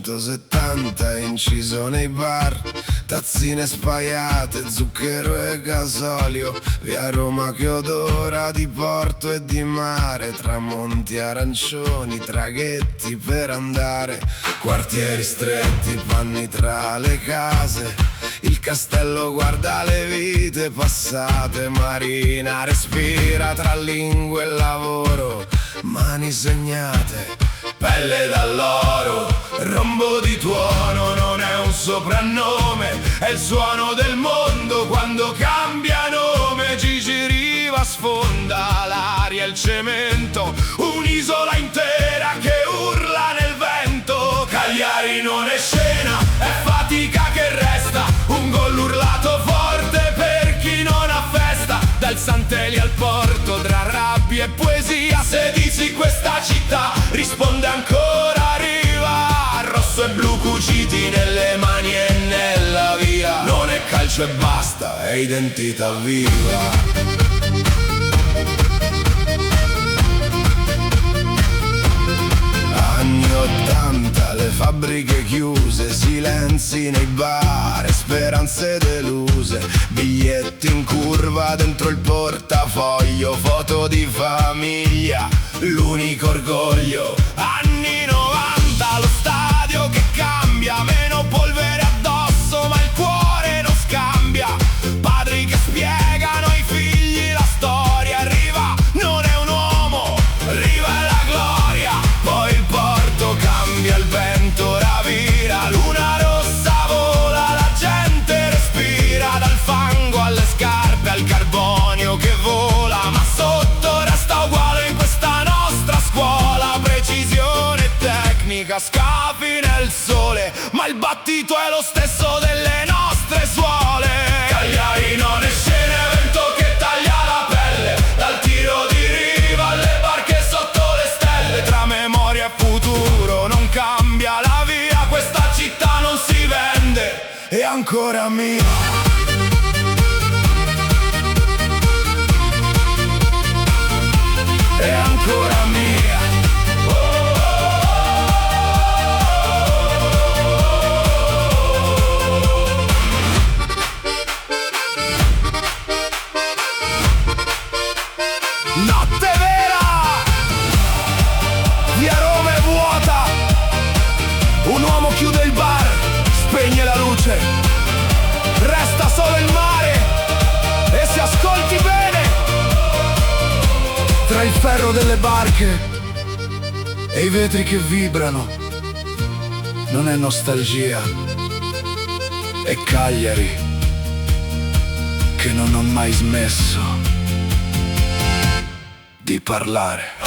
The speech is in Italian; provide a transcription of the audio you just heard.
170 inciso nei bar, tazzine spaiate, zucchero e gasolio, via Roma che odora di porto e di mare, tramonti arancioni, traghetti per andare, quartieri stretti, panni tra le case, il castello guarda le vite passate, Marina respira tra lingue e lavoro, mani segnate, pelle d'alloro, rombo di tuono, non è un soprannome, è il suono del mondo quando cambia nome. Gigi Riva sfonda l'aria e il cemento, un'isola intera che urla nel vento. Cagliari non è scena, è fatica che resta, un gol urlato forte per chi non ha festa. Dal Santelli al porto, tra rabbia e poesia, se dici questa città risponde ancora Riva. Rosso e blu cuciti nelle mani e nella via, non è calcio e basta, è identità viva. Anni 80, le fabbriche chiuse, silenzi nei bar e speranze deluse, biglietti in curva dentro il portafoglio, foto di famiglia, l'unico orgoglio. Anni 90, lo stadio che cambia, meno polvere addosso ma il cuore non scambia, padri che spiegano ai figli la storia. Riva non è un uomo, Riva è la gloria. Poi il porto cambia, il vento ravvira, luna rossa vola, la gente respira, dal fango alle scarpe al carbonio che vola, ma sotto resta uguale in questa nostra scuola. Precisione tecnica, scavi nel sole, ma il battito è lo stesso delle nostre suole. Cagliari non è scena, è vento che taglia la pelle, dal tiro di Riva alle barche sotto le stelle. Tra memoria e futuro non cambia la via, questa città non si vende, è ancora mia. È ancora mia. Notte vera, via Roma è vuota, un uomo chiude il bar, spegne la luce, resta solo il mare e si ascolti bene. Tra il ferro delle barche e i vetri che vibrano, non è nostalgia, è Cagliari che non ho mai smesso di parlare.